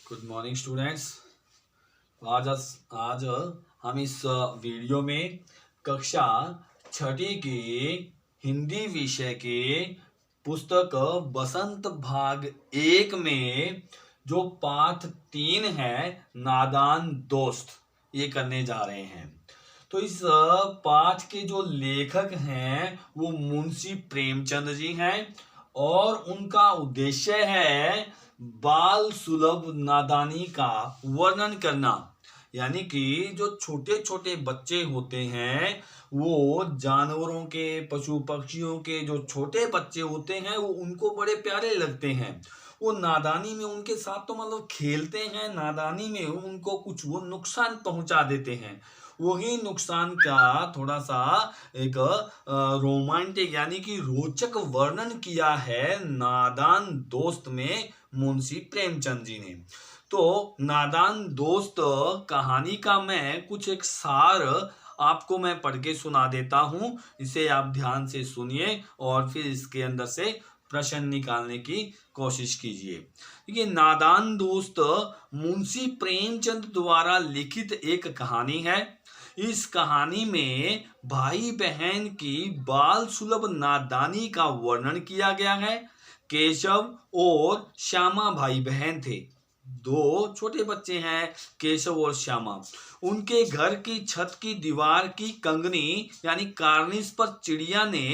Good morning students. आज आज हम इस वीडियो में कक्षा छठी की हिंदी विषय के पुस्तक बसंत भाग 1 में जो पाठ 3 है नादान दोस्त, ये करने जा रहे हैं। तो इस पाठ के जो लेखक हैं वो मुंशी प्रेमचंद जी हैं और उनका उद्देश्य है बाल सुलभ नादानी का वर्णन करना। यानी कि जो छोटे छोटे बच्चे होते हैं वो जानवरों के, पशु पक्षियों के जो छोटे बच्चे होते हैं वो उनको बड़े प्यारे लगते हैं। वो नादानी में उनके साथ तो मतलब खेलते हैं, नादानी में उनको कुछ वो नुकसान पहुंचा देते हैं। वही नुकसान का थोड़ा सा एक रोमांटिक यानी कि रोचक वर्णन किया है नादान दोस्त में मुंशी प्रेमचंद जी ने। तो नादान दोस्त कहानी का मैं कुछ एक सार आपको मैं पढ़ के सुना देता हूं, इसे आप ध्यान से सुनिए और फिर इसके अंदर से प्रश्न निकालने की कोशिश कीजिए। ये नादान दोस्त मुंशी प्रेमचंद द्वारा लिखित एक कहानी है। इस कहानी में भाई बहन की बाल सुलभ नादानी का वर्णन किया गया है। केशव और श्यामा भाई बहन थे। दो छोटे बच्चे हैं, केशव और श्यामा। उनके घर की छत की दीवार की कंगनी यानी कार्निस पर चिड़िया ने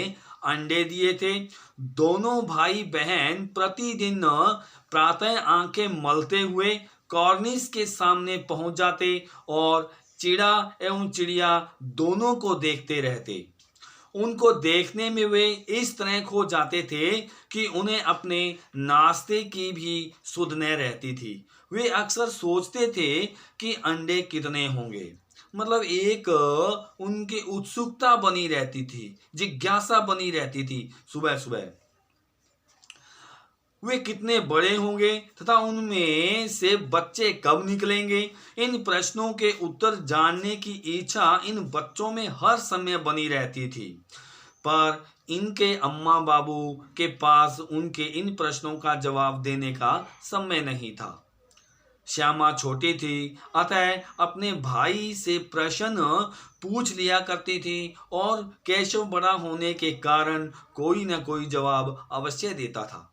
अंडे दिए थे। दोनों भाई बहन प्रतिदिन प्रातः आंखें मलते हुए कॉर्निस के सामने पहुंच जाते और चिड़ा एवं चिड़िया दोनों को देखते रहते। उनको देखने में वे इस तरह खो जाते थे कि उन्हें अपने नाश्ते की भी सुध न रहती थी। वे अक्सर सोचते थे कि अंडे कितने होंगे। मतलब एक उनकी उत्सुकता बनी रहती थी, जिज्ञासा बनी रहती थी सुबह सुबह। वे कितने बड़े होंगे तथा उनमें से बच्चे कब निकलेंगे, इन प्रश्नों के उत्तर जानने की इच्छा इन बच्चों में हर समय बनी रहती थी। पर इनके अम्मा बाबू के पास उनके इन प्रश्नों का जवाब देने का समय नहीं था। श्यामा छोटी थी, अतः अपने भाई से प्रश्न पूछ लिया करती थी और केशव बड़ा होने के कारण कोई न कोई जवाब अवश्य देता था।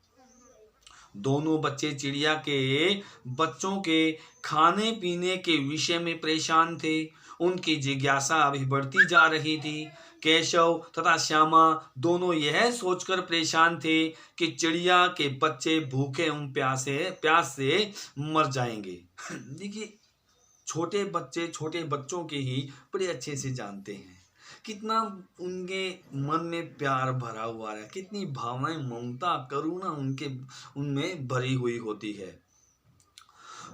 दोनों बच्चे चिड़िया के बच्चों के खाने पीने के विषय में परेशान थे। उनकी जिज्ञासा अभी बढ़ती जा रही थी। केशव तथा श्यामा दोनों यह सोचकर परेशान थे कि चिड़िया के बच्चे भूखे एवं प्यास से मर जाएंगे। देखिए, छोटे बच्चे छोटे बच्चों के ही बड़े अच्छे से जानते हैं कितना उनके मन में प्यार भरा हुआ है, कितनी भावनाएं, ममता, करुणा उनमें भरी हुई होती है।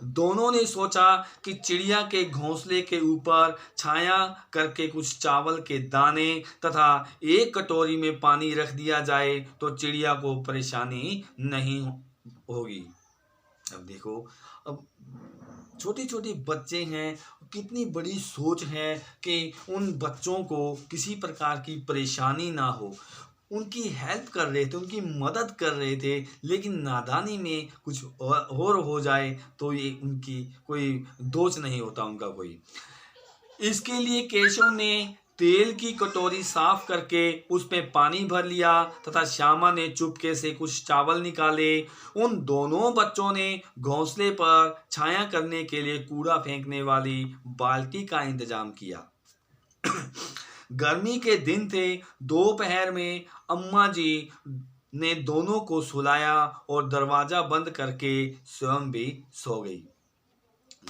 दोनों ने सोचा कि चिड़िया के घोंसले के ऊपर छाया करके कुछ चावल के दाने तथा एक कटोरी में पानी रख दिया जाए तो चिड़िया को परेशानी नहीं होगी। अब देखो, अब छोटे छोटे बच्चे हैं, कितनी बड़ी सोच है कि उन बच्चों को किसी प्रकार की परेशानी ना हो। उनकी हेल्प कर रहे थे, उनकी मदद कर रहे थे, लेकिन नादानी में कुछ और हो जाए तो ये उनकी कोई दोष नहीं होता उनका कोई। इसके लिए केशव ने तेल की कटोरी साफ करके उसमें पानी भर लिया तथा श्यामा ने चुपके से कुछ चावल निकाले। उन दोनों बच्चों ने घोंसले पर छाया करने के लिए कूड़ा फेंकने वाली बाल्टी का इंतजाम किया। गर्मी के दिन थे। दोपहर में अम्मा जी ने दोनों को सुलाया और दरवाजा बंद करके स्वयं भी सो गई।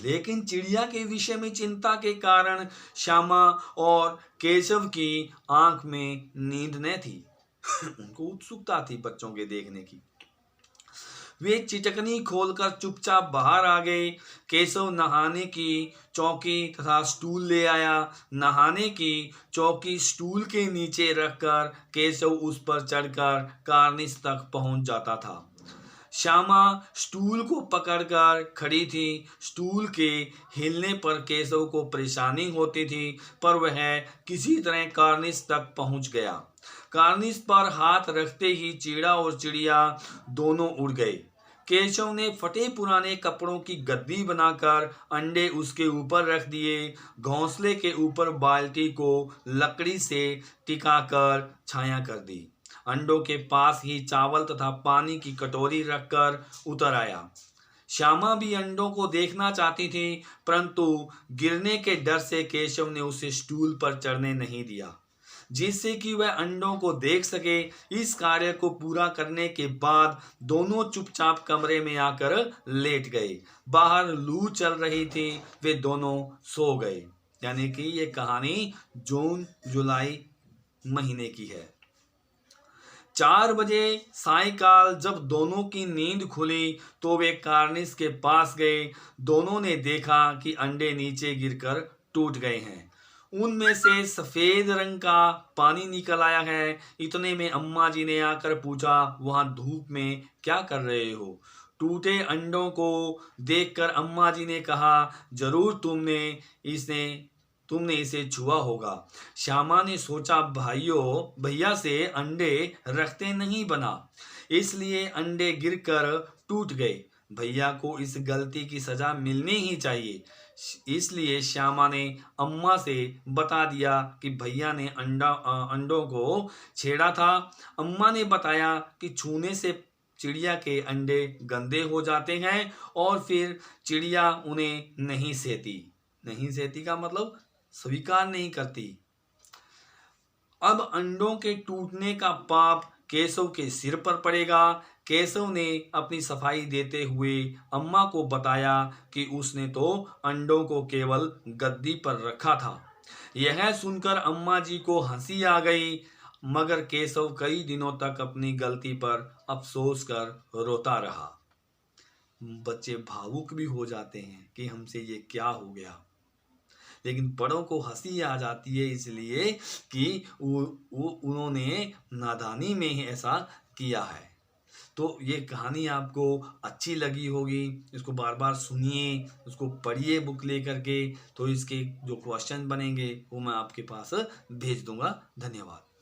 लेकिन चिड़िया के विषय में चिंता के कारण श्यामा और केशव की आंख में नींद न थी। उनको उत्सुकता थी बच्चों के देखने की। वे चिटकनी खोलकर चुपचाप बाहर आ गए। केशव नहाने की चौकी तथा स्टूल ले आया। नहाने की चौकी स्टूल के नीचे रखकर केशव उस पर चढ़कर कार्निस तक पहुंच जाता था। श्यामा स्टूल को पकड़कर खड़ी थी। स्टूल के हिलने पर केशव को परेशानी होती थी, पर वह किसी तरह कार्निस तक पहुंच गया। कार्निस पर हाथ रखते ही चिड़ा और चिड़िया दोनों उड़ गए। केशव ने फटे पुराने कपड़ों की गद्दी बनाकर अंडे उसके ऊपर रख दिए। घोंसले के ऊपर बाल्टी को लकड़ी से टिकाकर छाया कर दी। अंडों के पास ही चावल तथा पानी की कटोरी रखकर उतर आया। श्यामा भी अंडों को देखना चाहती थी, परंतु गिरने के डर से केशव ने उसे स्टूल पर चढ़ने नहीं दिया, जिससे कि वह अंडों को देख सके। इस कार्य को पूरा करने के बाद दोनों चुपचाप कमरे में आकर लेट गए। बाहर लू चल रही थी, वे दोनों सो गए। यानी कि ये कहानी जून जुलाई महीने की है। 4 बजे सायंकाल जब दोनों की नींद खुली तो वे कार्निस के पास गए। दोनों ने देखा कि अंडे नीचे गिरकर टूट गए हैं। उनमें से सफेद रंग का पानी निकल आया है। इतने में अम्मा जी ने आकर पूछा, वहां धूप में क्या कर रहे हो? टूटे अंडों को देखकर अम्मा जी ने कहा, जरूर तुमने इसे छुआ होगा। श्यामा ने सोचा, भैया से अंडे रखते नहीं बना, इसलिए अंडे गिरकर टूट गए। भैया को इस गलती की सजा मिलनी ही चाहिए। इसलिए श्यामा ने अम्मा से बता दिया कि भैया ने अंडों को छेड़ा था। अम्मा ने बताया कि छूने से चिड़िया के अंडे गंदे हो जाते हैं और फिर चिड़िया उन्हें नहीं सहती का मतलब स्वीकार नहीं करती। अब अंडों के टूटने का पाप केशव के सिर पर पड़ेगा। केशव ने अपनी सफाई देते हुए अम्मा को बताया कि उसने तो अंडों को केवल गद्दी पर रखा था। यह सुनकर अम्मा जी को हंसी आ गई, मगर केशव कई दिनों तक अपनी गलती पर अफसोस कर रोता रहा। बच्चे भावुक भी हो जाते हैं कि हमसे ये क्या हो गया, लेकिन बड़ों को हंसी आ जाती है इसलिए कि उन्होंने नादानी में ही ऐसा किया है। तो ये कहानी आपको अच्छी लगी होगी, इसको बार बार सुनिए, उसको पढ़िए बुक लेकर के, तो इसके जो क्वेश्चन बनेंगे वो मैं आपके पास भेज दूंगा। धन्यवाद।